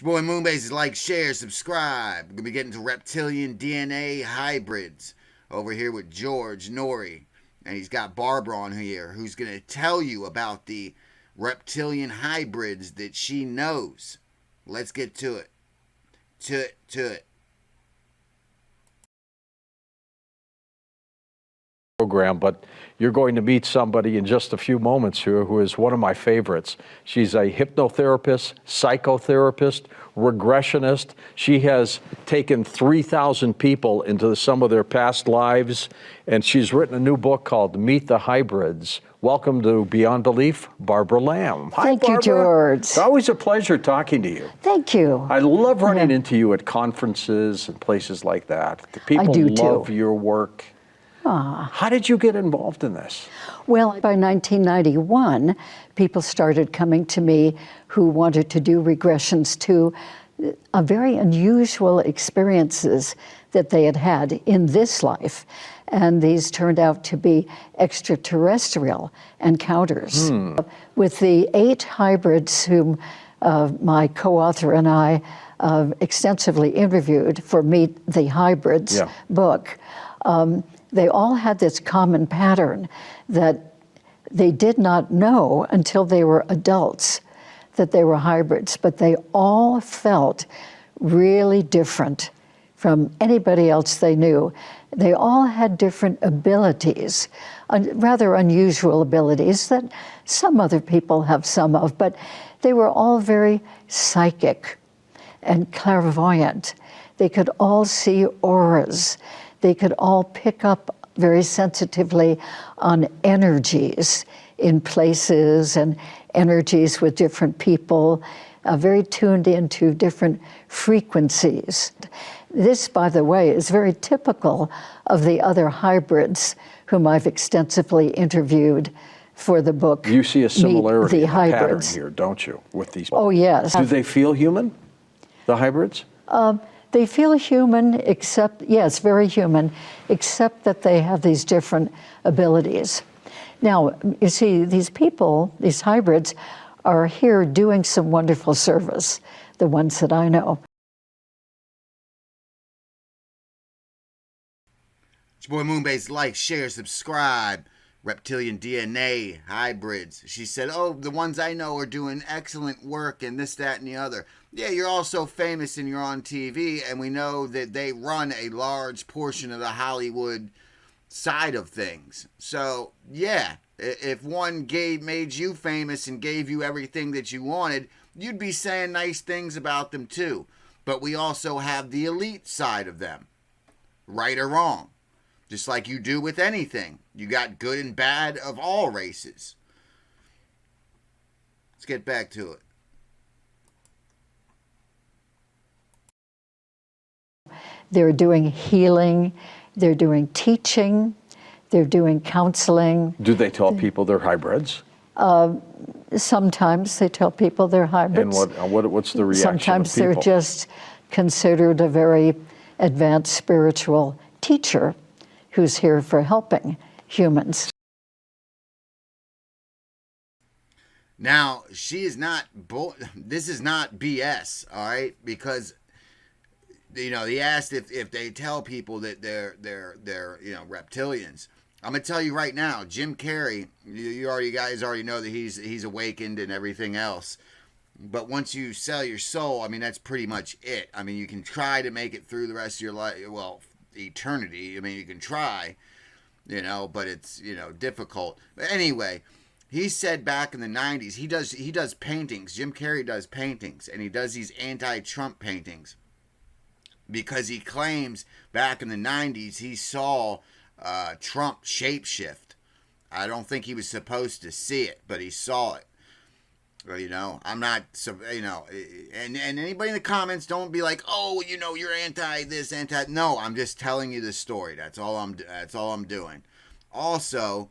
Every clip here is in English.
Your boy Moonbase is like, share, subscribe. We're going to be getting to reptilian DNA hybrids over here with George Nori. And he's got Barbara on here who's going to tell you about the reptilian hybrids that she knows. Let's get to it. To it. Program, but you're going to meet somebody in just a few moments here who is one of my favorites. She's a hypnotherapist, psychotherapist, regressionist. She has taken 3,000 people into some of their past lives, and she's written a new book called Meet the Hybrids. Welcome to Beyond Belief, Barbara Lamb. Hi, Thank Barbara. you, George. It's always a pleasure talking to you. Thank you. I love running into you at conferences and places like that. The people do love too. your work. How did you get involved in this? Well, by 1991, people started coming to me who wanted to do regressions to very unusual experiences that they had had in this life. And these turned out to be extraterrestrial encounters. With the 8 hybrids whom my co-author and I extensively interviewed for Meet the Hybrids book, they all had this common pattern that they did not know until they were adults that they were hybrids, but they all felt really different from anybody else they knew. They all had different abilities, rather unusual abilities that some other people have some of, but they were all very psychic and clairvoyant. They could all see auras. They could all pick up very sensitively on energies in places and energies with different people, very tuned into different frequencies. This, by the way, is very typical of the other hybrids whom I've extensively interviewed for the book. You see a similarity, Meet the a pattern Hybrids. here, don't you, with these? Oh, yes. Do they feel human, the hybrids? They feel human, except, yes, very human, except that they have these different abilities. Now, you see, these people, these hybrids, are here doing some wonderful service, the ones that I know. It's your boy Moonbase, like, share, subscribe. Reptilian DNA hybrids. She said, oh, the ones I know are doing excellent work and this, that, and the other. Yeah, you're all so famous and you're on TV, and we know that they run a large portion of the Hollywood side of things. So, yeah, if one made you famous and gave you everything that you wanted, you'd be saying nice things about them too. But we also have the elite side of them, right or wrong. Just like you do with anything. You got good and bad of all races. Let's get back to it. They're doing healing, they're doing teaching, they're doing counseling. Do they tell people they're hybrids? Sometimes they tell people they're hybrids. And what's the reaction Sometimes of people? they're just considered a very advanced spiritual teacher who's here for helping humans. Now, she is not, this is not BS, all right? Because, you know, he asked if they tell people that they're reptilians. I'm going to tell you right now, Jim Carrey, you guys already know that he's awakened and everything else. But once you sell your soul, I mean, that's pretty much it. I mean, you can try to make it through the rest of your life, well, eternity. I mean, you can try, but it's, difficult. But anyway, he said back in the 90s, he does paintings. Jim Carrey does paintings, and he does these anti-Trump paintings because he claims back in the 90s he saw Trump shapeshift. I don't think he was supposed to see it, but he saw it. I'm not, and anybody in the comments, don't be like, oh, you're anti this, anti. No, I'm just telling you the story. That's all I'm doing. Also,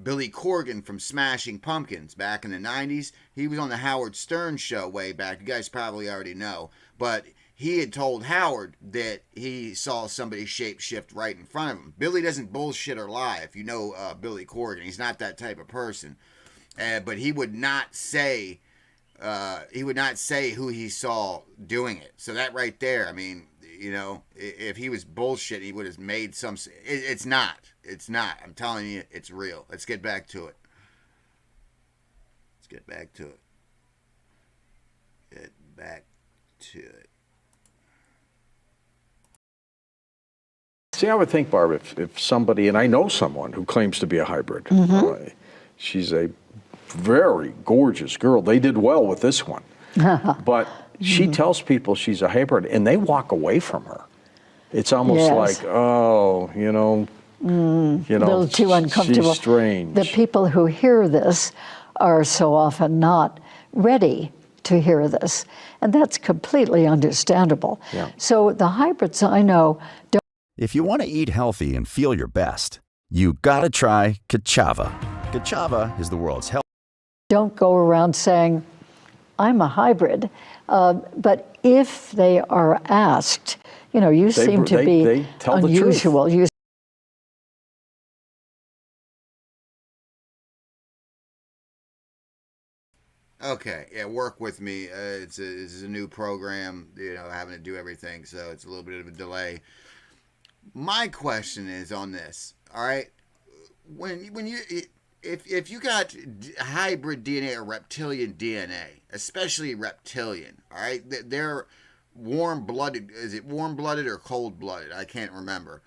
Billy Corgan from Smashing Pumpkins back in the 90s, he was on the Howard Stern show way back. You guys probably already know, but he had told Howard that he saw somebody shapeshift right in front of him. Billy doesn't bullshit or lie. If you know Billy Corgan, he's not that type of person. But he would not say he would not say who he saw doing it. So that right there, I mean, you know, if he was bullshit, he would have made some. It's not. It's not. I'm telling you, it's real. Let's get back to it. Let's get back to it. Get back to it. See, I would think, Barb, if somebody, and I know someone who claims to be a hybrid, she's a very gorgeous girl. They did well with this one. But she tells people she's a hybrid, and they walk away from her. It's almost like, oh, you know, a little too uncomfortable. She's strange. The people who hear this are so often not ready to hear this, and that's completely understandable. Yeah. So the hybrids I know don't. If you want to eat healthy and feel your best, you gotta try Kachava. Kachava is the world's health. Don't go around saying, I'm a hybrid. But if they are asked, you know, you seem to be they tell unusual. The truth. Okay, yeah, work with me. It's a new program, you know, having to do everything, so it's a little bit of a delay. My question is on this. All right, when you if you got hybrid DNA or reptilian DNA, especially reptilian, all right, they're warm-blooded. Is it warm-blooded or cold-blooded? I can't remember.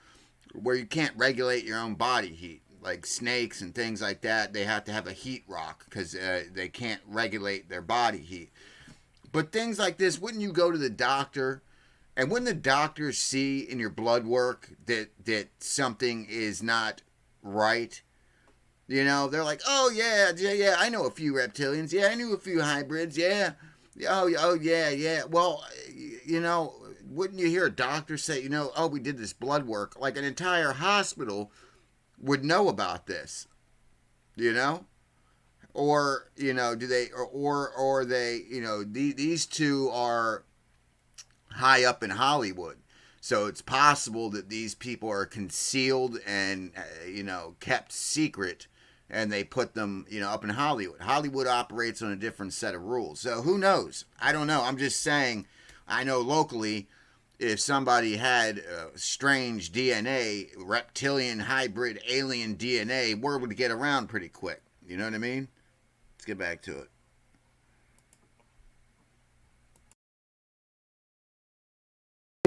Where you can't regulate your own body heat, like snakes and things like that. They have to have a heat rock because they can't regulate their body heat. But things like this, wouldn't you go to the doctor? And wouldn't the doctors see in your blood work that something is not right? You know, they're like, oh, yeah, I know a few reptilians. Yeah, I knew a few hybrids. Yeah. Oh, yeah. Well, you know, wouldn't you hear a doctor say, you know, oh, we did this blood work? Like an entire hospital would know about this, you know? Or, you know, do they, or they, you know, these two are high up in Hollywood. So it's possible that these people are concealed and, you know, kept secret, and they put them, you know, up in Hollywood. Hollywood operates on a different set of rules. So who knows? I don't know. I'm just saying, I know locally, if somebody had strange DNA, reptilian, hybrid, alien DNA, word would get around pretty quick. You know what I mean? Let's get back to it.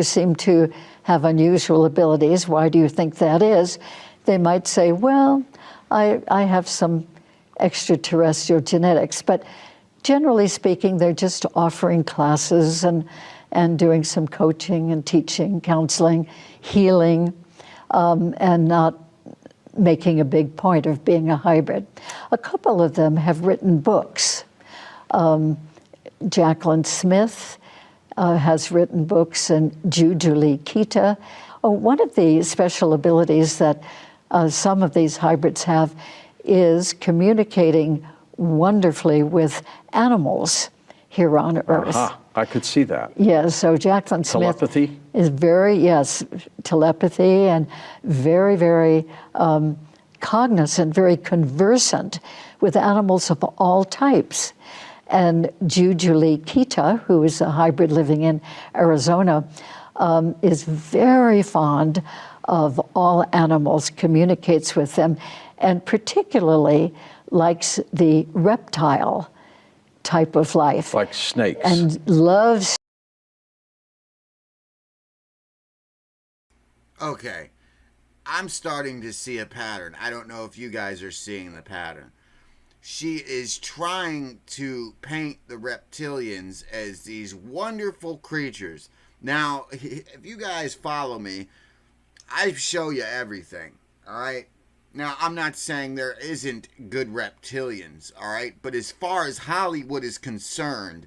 Seem to have unusual abilities. Why do you think that is? They might say, well, I have some extraterrestrial genetics, but generally speaking, they're just offering classes and doing some coaching and teaching, counseling, healing, and not making a big point of being a hybrid. A couple of them have written books. Jacqueline Smith has written books, and Julie Kita. One of the special abilities that some of these hybrids have is communicating wonderfully with animals here on Earth. I could see that. Yes, so Jacqueline Smith Telepathy? is very, telepathy, and very, very cognizant, very conversant with animals of all types. And Julie Kita, who is a hybrid living in Arizona, is very fond of all animals, communicates with them, and particularly likes the reptile type of life. Like snakes. And loves. Okay. I'm starting to see a pattern. I don't know if you guys are seeing the pattern. She is trying to paint the reptilians as these wonderful creatures. Now, if you guys follow me, I show you everything, all right? Now, I'm not saying there isn't good reptilians, all right? But as far as Hollywood is concerned,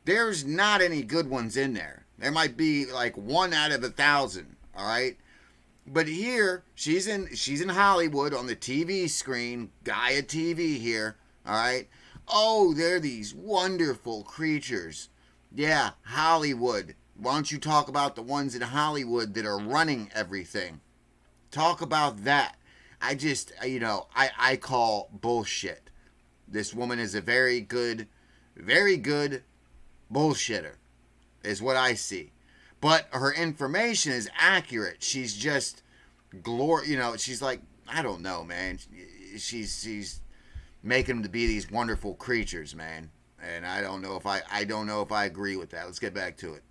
there's not any good ones in there. There might be like 1 out of 1,000, all right? But here, she's in Hollywood on the TV screen, Gaia TV here, all right? Oh, they're these wonderful creatures. Yeah, Hollywood. Why don't you talk about the ones in Hollywood that are running everything? Talk about that. I just, I call bullshit. This woman is a very good very good bullshitter, is what I see. But her information is accurate. She's just she's like, I don't know, man. She's making them to be these wonderful creatures, man. And I don't know if I agree with that. Let's get back to it.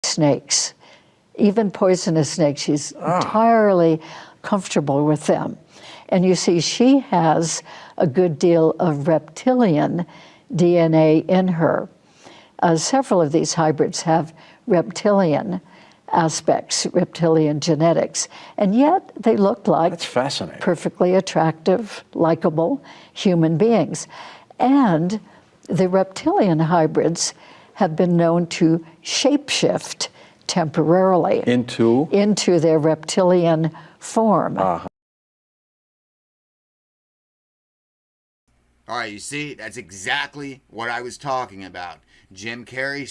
Snakes, even poisonous snakes, she's entirely comfortable with them. And you see, she has a good deal of reptilian DNA in her. Several of these hybrids have reptilian aspects, reptilian genetics, and yet they look like That's fascinating. perfectly attractive, likable human beings. And the reptilian hybrids have been known to shapeshift temporarily into their reptilian form. All right, you see, that's exactly what I was talking about. Jim Carrey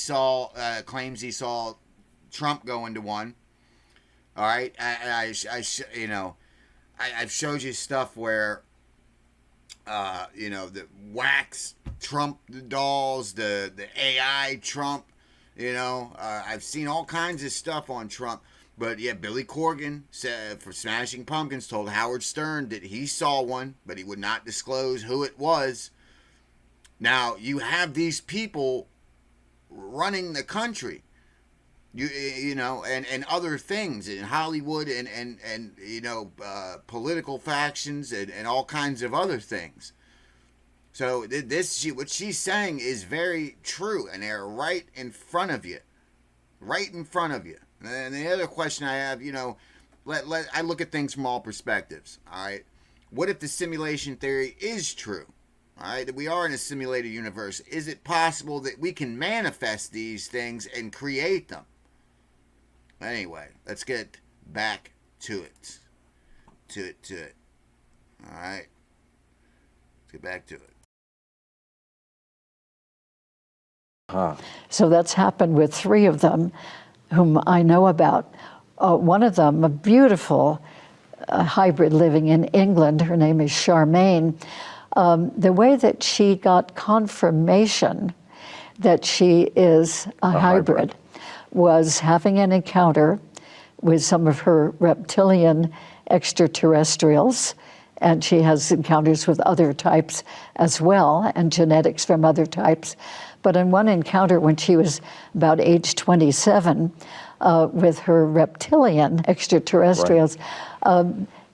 claims he saw Trump go into one. All right, I've showed you stuff where, the wax Trump dolls, the AI Trump, I've seen all kinds of stuff on Trump. But yeah, Billy Corgan said, for Smashing Pumpkins, told Howard Stern that he saw one, but he would not disclose who it was. Now, you have these people running the country, and other things in Hollywood and political factions and all kinds of other things. So what she's saying is very true, and they're right in front of you. Right in front of you. And the other question I have, I look at things from all perspectives, all right? What if the simulation theory is true, all right, that we are in a simulated universe? Is it possible that we can manifest these things and create them? Anyway, let's get back to it. All right? Let's get back to it. So that's happened with 3 of them whom I know about. One of them, a beautiful hybrid living in England, her name is Charmaine. The way that she got confirmation that she is a hybrid was having an encounter with some of her reptilian extraterrestrials, and she has encounters with other types as well, and genetics from other types. But in one encounter when she was about age 27 with her reptilian extraterrestrials,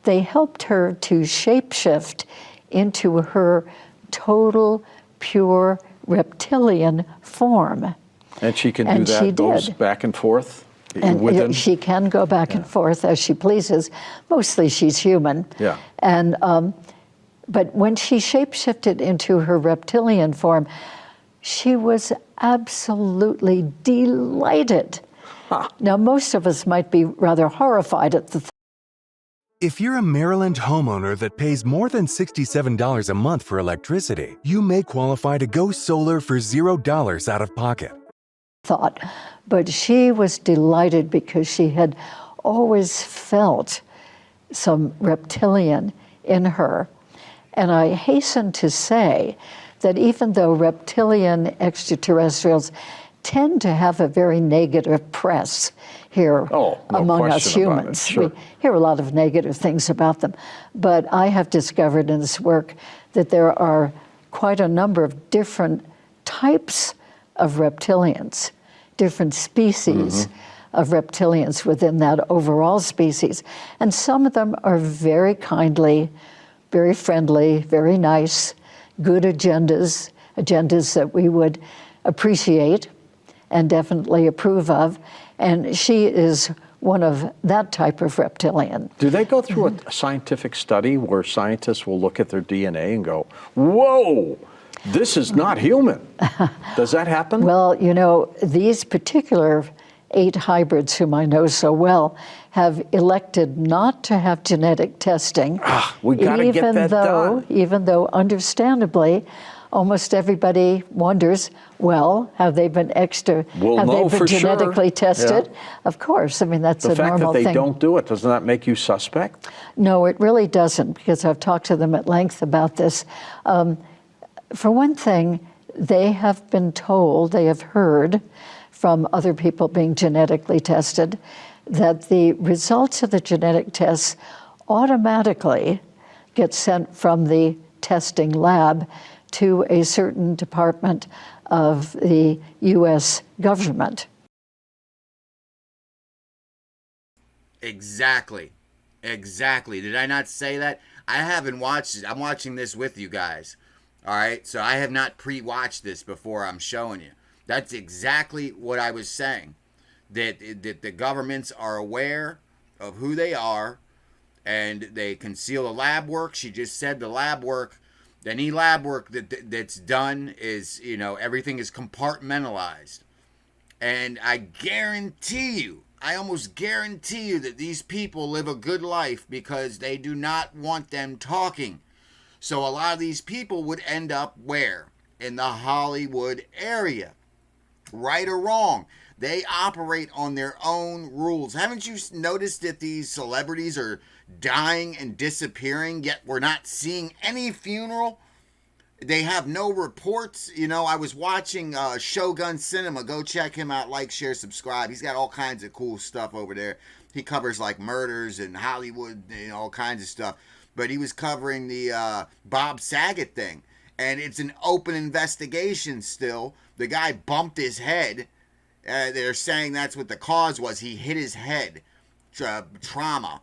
they helped her to shapeshift into her total, pure reptilian form. And she can do that, goes back and forth? And she can go back and forth as she pleases. Mostly she's human. Yeah. And but when she shapeshifted into her reptilian form, she was absolutely delighted. Now, most of us might be rather horrified at the If you're a Maryland homeowner that pays more than $67 a month for electricity, you may qualify to go solar for $0 out of pocket. thought. But she was delighted because she had always felt some reptilian in her. And I hasten to say that even though reptilian extraterrestrials tend to have a very negative press here among us humans, Sure. we hear a lot of negative things about them. But I have discovered in this work that there are quite a number of different types of reptilians, different species of reptilians within that overall species. And some of them are very kindly, very friendly, very nice, good agendas that we would appreciate and definitely approve of. And she is one of that type of reptilian. Do they go through a scientific study where scientists will look at their DNA and go, whoa, this is not human? Does that happen? Well, you know, these particular 8 hybrids whom I know so well have elected not to have genetic testing. We got to get that done. Even though, understandably, almost everybody wonders, well, have they been We'll have they know been for sure. genetically tested? Yeah. Of course, I mean, that's The a fact normal that they thing. don't do it, doesn't that make you suspect? No, it really doesn't, because I've talked to them at length about this. For one thing, they have been told, they have heard from other people being genetically tested, that the results of the genetic tests automatically get sent from the testing lab to a certain department of the U.S. government. Exactly. Exactly. Did I not say that? I haven't watched it. I'm watching this with you guys. All right? So I have not pre-watched this before I'm showing you. That's exactly what I was saying. That the governments are aware of who they are, and they conceal the lab work. She just said the lab work, any lab work that's done is, everything is compartmentalized. And I guarantee you, I almost guarantee you that these people live a good life because they do not want them talking. So a lot of these people would end up where? In the Hollywood area. Right or wrong, they operate on their own rules. Haven't you noticed that these celebrities are dying and disappearing, yet we're not seeing any funeral? They have no reports. I was watching Shogun Cinema. Go check him out. Like, share, subscribe. He's got all kinds of cool stuff over there. He covers like murders and Hollywood, all kinds of stuff. But he was covering the Bob Saget thing. And it's an open investigation still. The guy bumped his head. They're saying that's what the cause was. He hit his head. Trauma.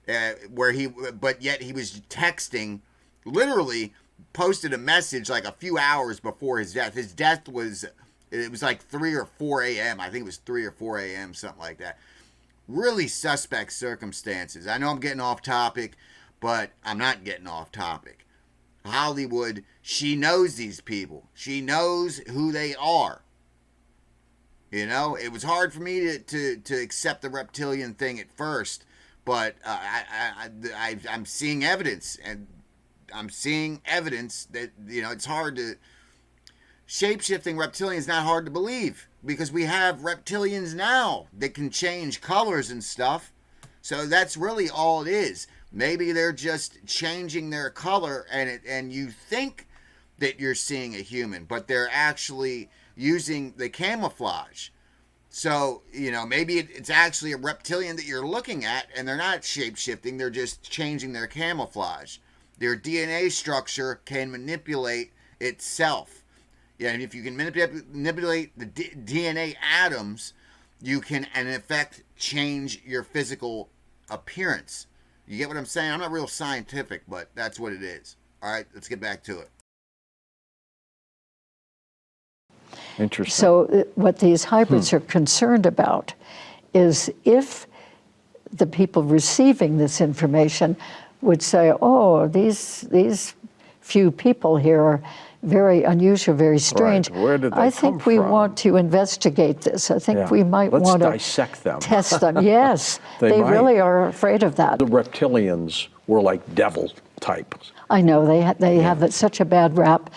But yet he was texting, literally posted a message like a few hours before his death. His death was like 3 or 4 a.m. I think it was 3 or 4 a.m., something like that. Really suspect circumstances. I know I'm getting off topic, but I'm not getting off topic. Hollywood, she knows these people. She knows who they are. It was hard for me to accept the reptilian thing at first, but I'm seeing evidence, and I'm seeing evidence that, it's hard to... Shape-shifting reptilian is not hard to believe, because we have reptilians now that can change colors and stuff. So that's really all it is. Maybe they're just changing their color, and you think that you're seeing a human, but they're actually using the camouflage. So, maybe it's actually a reptilian that you're looking at, and they're not shape-shifting, they're just changing their camouflage. Their DNA structure can manipulate itself. Yeah, and if you can manipulate the DNA atoms, you can, in effect, change your physical appearance. You get what I'm saying? I'm not real scientific, but that's what it is. All right, let's get back to it. Interesting. So what these hybrids are concerned about is if the people receiving this information would say, oh, these few people here are very unusual, very strange. Right. Where did they I come think we from? want to investigate this. I think we might Let's want to dissect them. test them. Yes, they might. really are afraid of that. The reptilians were like devil types. I know they have such a bad rap.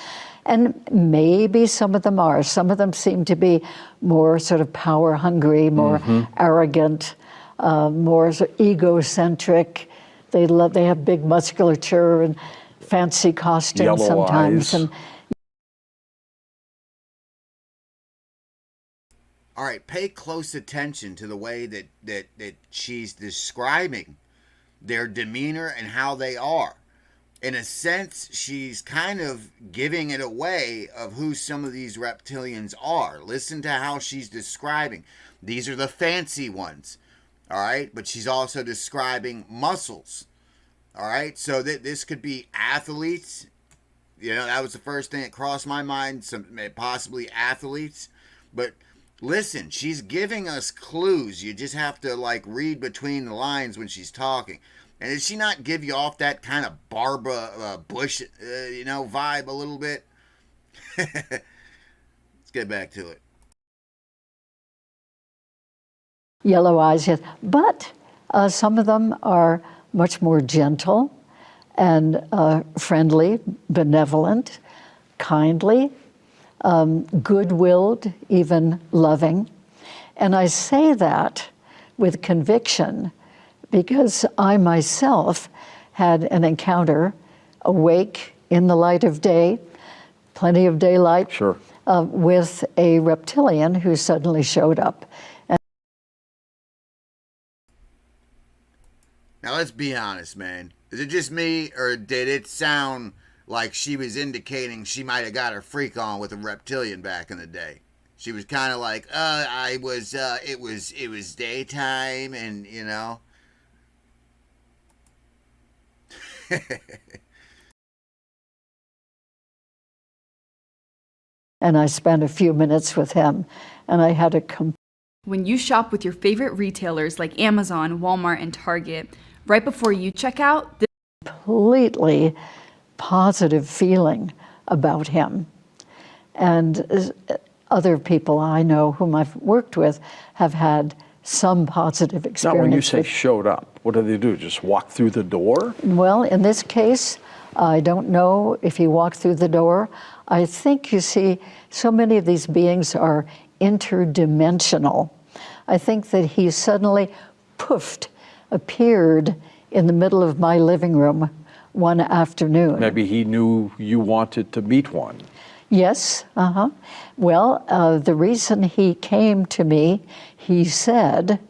And maybe some of them are. Some of them seem to be more sort of power hungry, more arrogant, more sort of egocentric. They have big musculature and fancy costumes Yellow sometimes. eyes. And all right, pay close attention to the way that she's describing their demeanor and how they are. In a sense, she's kind of giving it away of who some of these reptilians are. Listen to how she's describing. These are the fancy ones, all right? But she's also describing muscles, all right? So this could be athletes. That was the first thing that crossed my mind, possibly athletes. But listen, she's giving us clues. You just have to, read between the lines when she's talking. And did she not give you off that kind of Barbara Bush, vibe a little bit? Let's get back to it. yellow eyes, yes. But some of them are much more gentle and friendly, benevolent. kindly, good-willed, even loving. And I say that with conviction because I myself had an encounter awake in the light of day, plenty of daylight, Sure. with a reptilian who suddenly showed up. Now let's be honest, man. Is it just me, or did it sound like she was indicating she might have got her freak on with a reptilian back in the day? She was kind of like, it was daytime, and you know. And I spent a few minutes with him, and I had a When you shop with your favorite retailers like Amazon, Walmart, and Target, right before you check out, completely positive feeling about him. And other people I know whom I've worked with have had some positive experience. Now, when you say showed up, what do they do? Just walk through the door? Well, in this case, I don't know if he walked through the door. I think, you see, so many of these beings are interdimensional. I think that he suddenly, poofed, appeared in the middle of my living room one afternoon. Maybe he knew you wanted to meet one. Yes, Well, the reason he came to me, he said,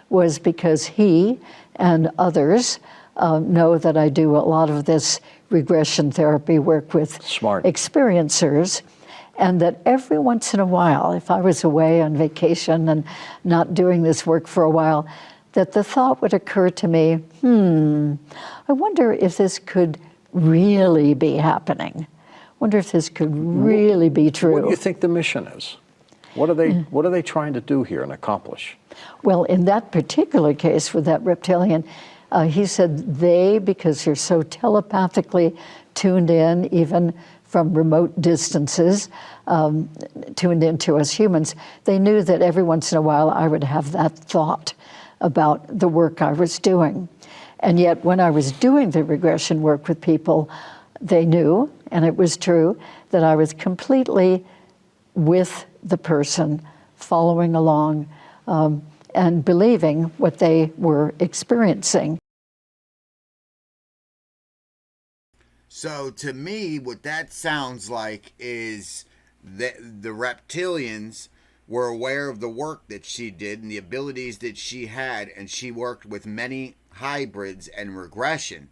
was because he and others know that I do a lot of this regression therapy work with Smart experiencers, and that every once in a while, if I was away on vacation and not doing this work for a while, that the thought would occur to me, I wonder if this could really be happening. Wonder if this could really be true. What do you think the mission is? What are they trying to do here and accomplish? Well, in that particular case with that reptilian, he said because they're so telepathically tuned in, even from remote distances, tuned into us humans, they knew that every once in a while I would have that thought about the work I was doing. And yet when I was doing the regression work with people, they knew, and it was true, that I was completely with the person, following along, and believing what they were experiencing. So to me, what that sounds like is that the reptilians were aware of the work that she did and the abilities that she had, and she worked with many hybrids and regression.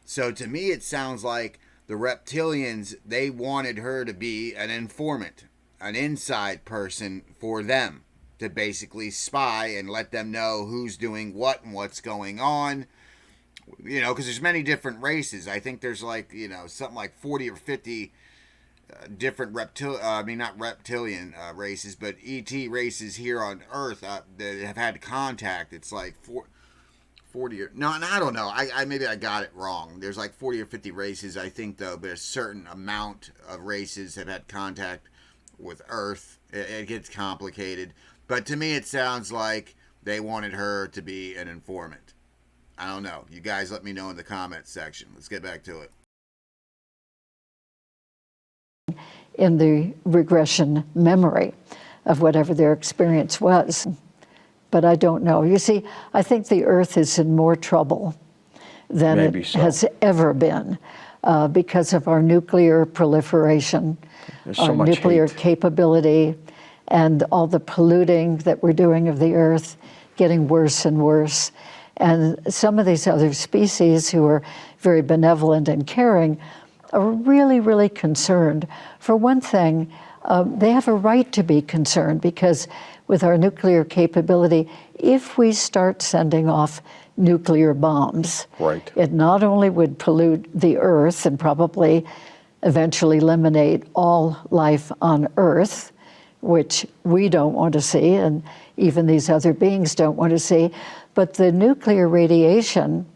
So to me, it sounds like the reptilians, they wanted her to be an informant, an inside person for them, to basically spy and let them know who's doing what and what's going on. You know, because there's many different races. I think there's something like 40 or 50 different not reptilian races, but ET races here on Earth that have had contact. It's like 40 or no, I don't know. I maybe I got it wrong. There's like 40 or 50 races, I think, though, but a certain amount of races have had contact with Earth. It gets complicated, but to me, it sounds like they wanted her to be an informant. I don't know. You guys let me know in the comments section. Let's get back to it. In the regression memory of whatever their experience was. But I don't know. You see, I think the Earth is in more trouble than it has ever been because of our nuclear proliferation, our nuclear capability, and all the polluting that we're doing of the Earth getting worse and worse. And some of these other species who are very benevolent and caring are really, really concerned. For one thing, they have a right to be concerned because with our nuclear capability, if we start sending off nuclear bombs, right, it not only would pollute the Earth and probably eventually eliminate all life on Earth, which we don't want to see, and even these other beings don't want to see, but the nuclear radiation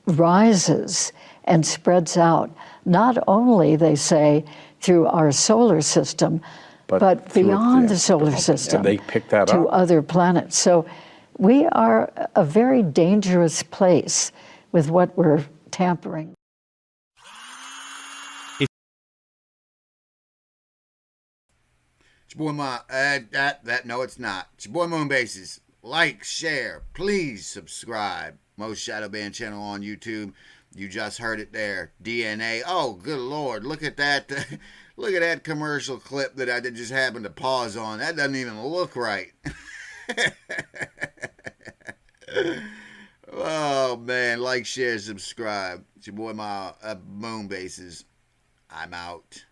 rises and spreads out, not only, they say, through our solar system, but beyond the solar system, and they pick that to up. Other planets. So we are a very dangerous place with what we're tampering. It's your boy no, it's not. It's your boy Moonbases. Like, share, please subscribe. Most Shadow Band channel on YouTube. You just heard it there. DNA. Oh, good Lord. Look at that. Look at that commercial clip that I just happened to pause on. That doesn't even look right. Oh, man. Like, share, subscribe. It's your boy, Moonbases. I'm out.